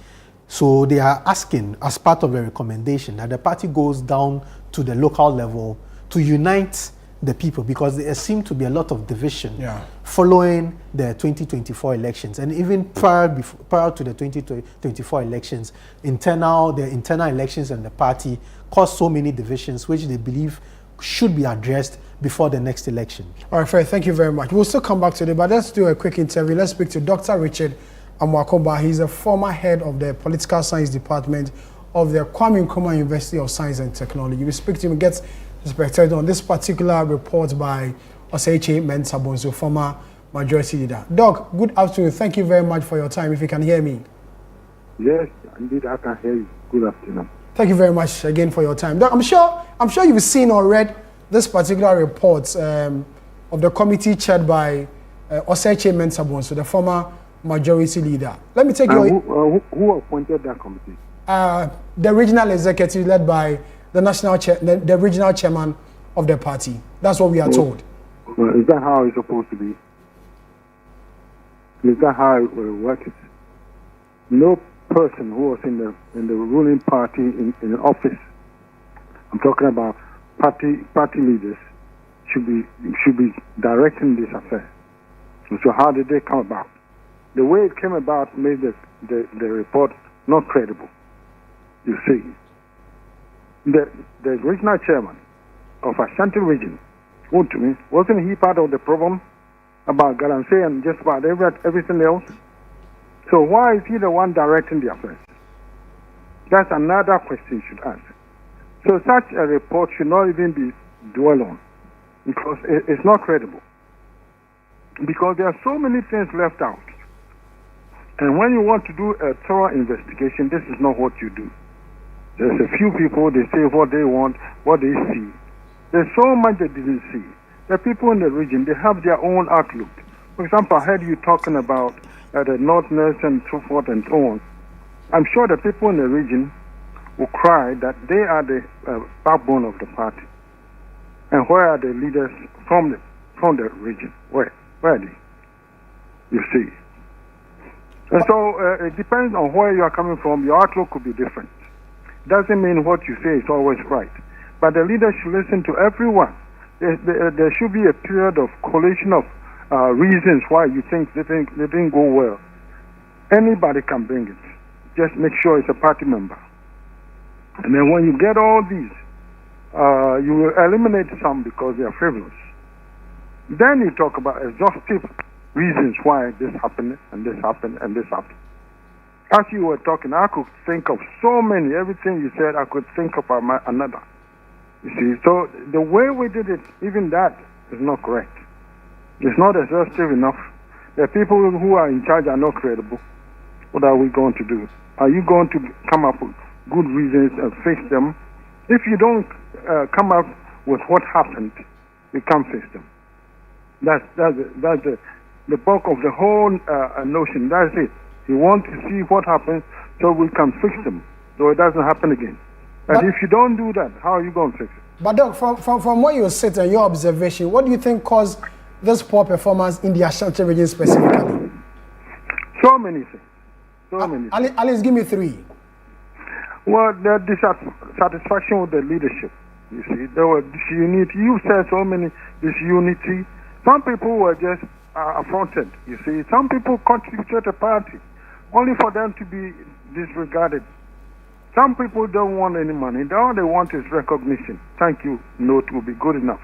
B: So they are asking, as part of the recommendation, that the party goes down to the local level to unite the people, because there seemed to be a lot of division following the 2024 elections, and even prior to the 2024 elections, the internal elections and the party caused so many divisions, which they believe should be addressed before the next election. All
A: right, Fred, thank you very much. We'll still come back today, but let's do a quick interview. Let's speak to Dr. Richard Amwakoba. He's a former head of the Political Science Department of the Kwame Nkrumah University of Science and Technology. We speak to him and get perspective on this particular report by Osei Mensah-Bonsu, former majority leader. Doc, good afternoon. Thank you very much for your time, if you can hear me.
F: Yes, indeed, I can hear you. Good afternoon.
A: Thank you very much again for your time. Doc, I'm sure you've seen or read this particular report of the committee chaired by Osei Mensah-Bonsu, the former majority leader. Let me take
F: who appointed that committee?
A: The regional executive led by the the regional chairman of the party. That's what we are told.
F: Is that how it's supposed to be? Is that how it works? No person who was in the ruling party in office, I'm talking about party leaders, should be directing this affair. So how did they come about? The way it came about made the report not credible. You see, the regional chairman of Ashanti region, wasn't he part of the problem about Galamsey and just about everything else? So why is he the one directing the affairs? That's another question you should ask. So such a report should not even be dwelled on, because it's not credible. Because there are so many things left out. And when you want to do a thorough investigation, this is not what you do. There's a few people, they say what they want, what they see. There's so much they didn't see. The people in the region, they have their own outlook. For example, I heard you talking about the Northerners and so forth and so on. I'm sure the people in the region will cry that they are the backbone of the party. And where are the leaders from the region? Where are they? You see. And so it depends on where you are coming from. Your outlook could be different. Doesn't mean what you say is always right. But the leaders should listen to everyone. There should be a period of collation of reasons why you think they didn't go well. Anybody can bring it. just make sure it's a party member. And then when you get all these, you will eliminate some because they are frivolous. Then you talk about exhaustive reasons why this happened and this happened and this happened. As you were talking, I could think of so many. Everything you said, I could think of another. You see, so the way we did it, even that is not correct. It's not exhaustive enough. The people who are in charge are not credible. What are we going to do? Are you going to come up with good reasons and fix them? If you don't come up with what happened, you can't fix them. That's the bulk of the whole notion. That's it. You want to see what happens so we can fix them, so it doesn't happen again. But if you don't do that, how are you going to fix it?
A: But Doc, from where you sit and your observation, what do you think caused this poor performance in the Ashanti region specifically?
F: So many things. So many.
A: At least give me three.
F: Well, the dissatisfaction with the leadership. You see, there was disunity. You said so many disunity. Some people were just affronted. You see, some people contributed to the party only for them to be disregarded. Some people don't want any money. All they want is recognition. Thank you. Note will be good enough.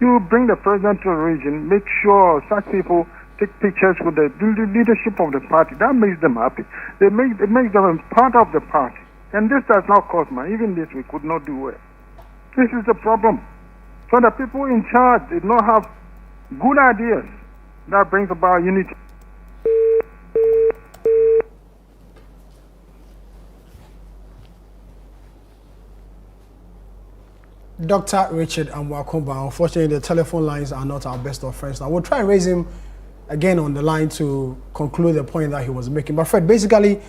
F: You bring the president to the region, make sure such people take pictures with the leadership of the party. That makes them happy. It makes them part of the party. And this does not cost money. Even this we could not do well. This is the problem. So the people in charge did not have good ideas. That brings about unity.
A: Dr. Richard Amwakumba, unfortunately the telephone lines are not our best of friends. Now we'll try and raise him again on the line to conclude the point that he was making. But Fred, basically,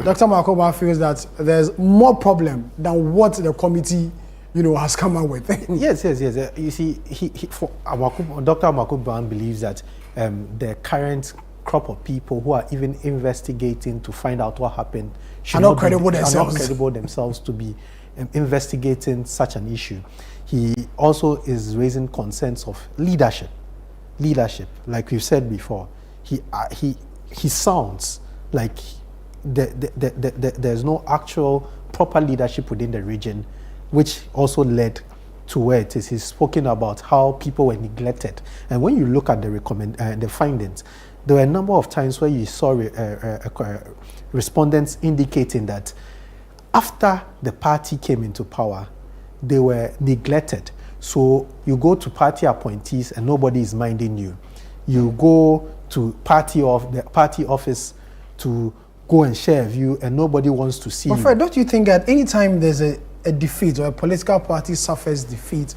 A: Dr. Amwakumba feels that there's more problem than what the committee, has come up with.
B: Yes. You see, Dr. Amwakumba believes that the current crop of people who are even investigating to find out what happened
A: are not credible
B: themselves to be investigating such an issue. He also is raising concerns of leadership, like we've said before. He sounds like there's no actual proper leadership within the region, which also led to where it is. He's spoken about how people were neglected, and when you look at the findings, there were a number of times where you saw respondents indicating that after the party came into power, they were neglected. So you go to party appointees and nobody is minding you. You go to the party office to go and share a view and nobody wants to see you.
A: Fred, don't you think that anytime there's a defeat or a political party suffers defeat,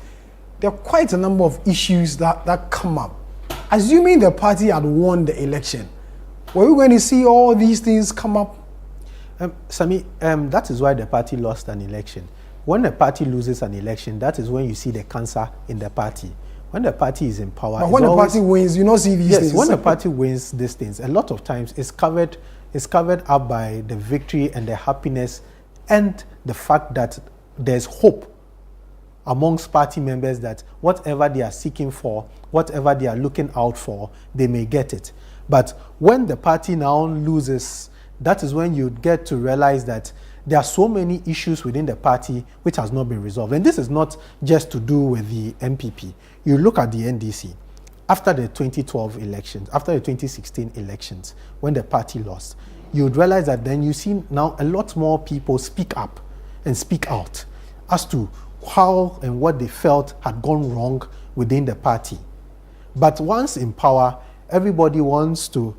A: there are quite a number of issues that come up? Assuming the party had won the election, were we going to see all these things come up?
B: Sami, that is why the party lost an election. When the party loses an election, that is when you see the cancer in the party. When the party is in power,
A: but when the party wins, you don't see these things.
B: Yes, when the party wins these things, a lot of times it's covered up by the victory and the happiness and the fact that there's hope amongst party members that whatever they are seeking for, whatever they are looking out for, they may get it. But when the party now loses, that is when you get to realize that there are so many issues within the party which has not been resolved. And this is not just to do with the NPP. You look at the NDC. After the 2012 elections, after the 2016 elections, when the party lost, you would realize that then you see now a lot more people speak up and speak out as to how and what they felt had gone wrong within the party. But once in power, everybody wants to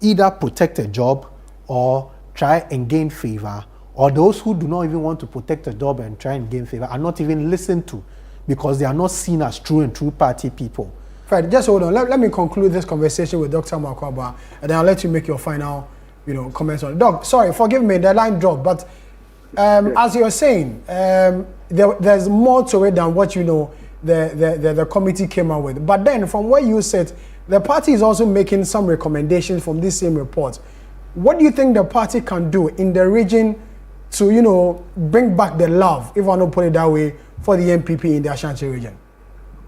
B: either protect a job or try and gain favor, or those who do not even want to protect a job and try and gain favor are not even listened to because they are not seen as true party people.
A: Fred, just hold on. Let me conclude this conversation with Dr. Amwakumba, and then I'll let you make your final, comments on it. Doc, sorry, forgive me, the line dropped, but as you're saying, there's more to it than what the committee came out with. But then, from where you sit, the party is also making some recommendations from this same report. What do you think the party can do in the region to, bring back the love, if I don't put it that way, for the NPP in the Ashanti region?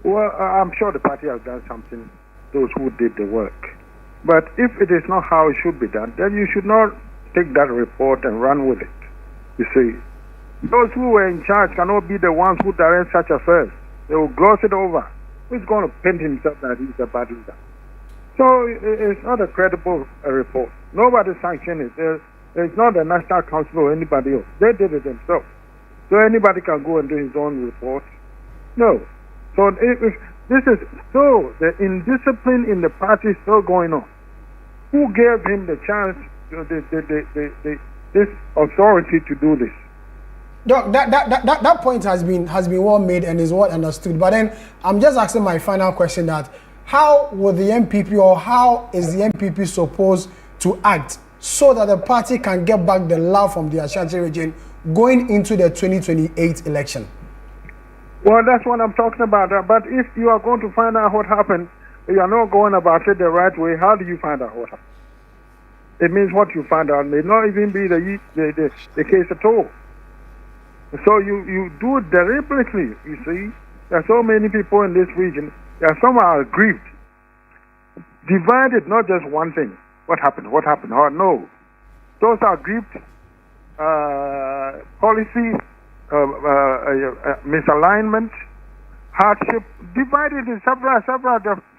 F: Well, I'm sure the party has done something, those who did the work. But if it is not how it should be done, then you should not take that report and run with it. You see, those who were in charge cannot be the ones who direct such affairs. They will gloss it over. Who's going to paint himself that he's a bad leader? So it's not a credible report. Nobody sanctioned it. It's not the National Council or anybody else. They did it themselves. So anybody can go and do his own report. No. So if this is so, the indiscipline in the party is still going on. Who gave him the chance, this authority to do this?
A: Doc, that point has been well made and is well understood. But then I'm just asking my final question: that how will the NPP, or how is the NPP supposed to act so that the party can get back the love from the Ashanti region going into the 2028 election?
F: Well, that's what I'm talking about. But if you are going to find out what happened, you are not going about it the right way. How do you find out what happened? It means what you find out may not even be the case at all. So you do it deliberately, you see. There are so many people in this region. There are some are aggrieved. Divided, not just one thing. What happened? Oh, no. Those are aggrieved. Policy, misalignment, hardship, divided in several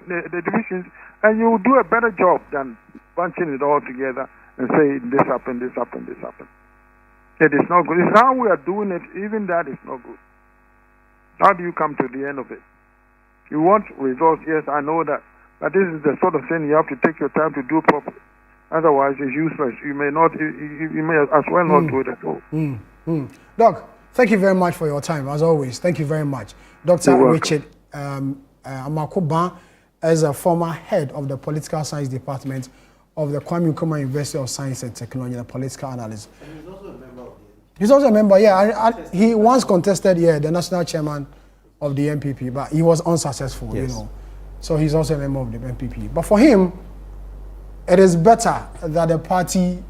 F: the divisions, and you will do a better job than bunching it all together and say this happened. It is not good. It's how we are doing it. Even that is not good. How do you come to the end of it? You want results, yes, I know that. But this is the sort of thing you have to take your time to do properly. Otherwise, it's useless. You may as well not do it at all.
A: Doc, thank you very much for your time, as always. Thank you very much. Dr. Richard Amakoban, as a former head of the Political Science Department of the Kwame Nkrumah University of Science and Technology, a political analyst. And he's also a member of the NPP. He's also a member, yeah. He once contested, the national chairman of the NPP, but he was unsuccessful,
B: yes.
A: So he's also a member of the NPP. But for him, it is better that the party,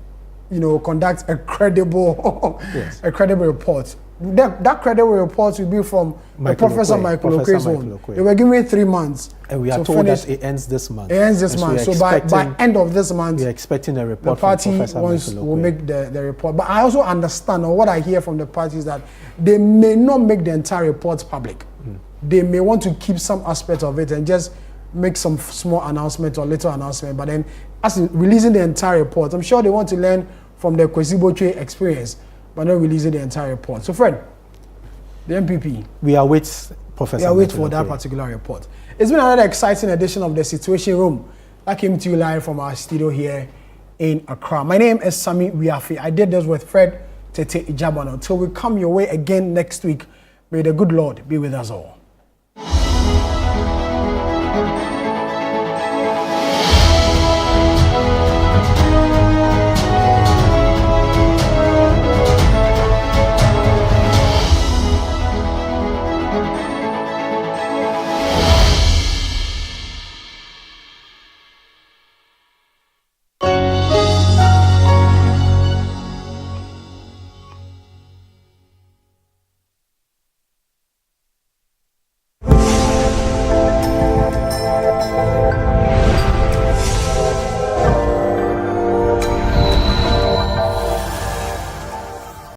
A: conducts a credible,
B: yes.
A: a credible report. That credible report will be from Professor Michael Okwe's own. They were giving 3 months.
B: And we are told that it ends this month.
A: It ends this month. So by end of this month,
B: we are expecting a report.
A: The party will make the report. But I also understand, or what I hear from the party is that they may not make the entire report public. They may want to keep some aspect of it and just make some small announcement or little announcement. But then, as in releasing the entire report, I'm sure they want to learn from the Kwesi Botwe experience, but not releasing the entire report. So, Fred, the NPP.
B: We are with Professor.
A: We are waiting for that particular report. It's been another exciting edition of the Situation Room that came to you live from our studio here in Accra. My name is Sami Wiafi. I did this with Fred Tete Ijabano. Until we come your way again next week, may the good Lord be with us all.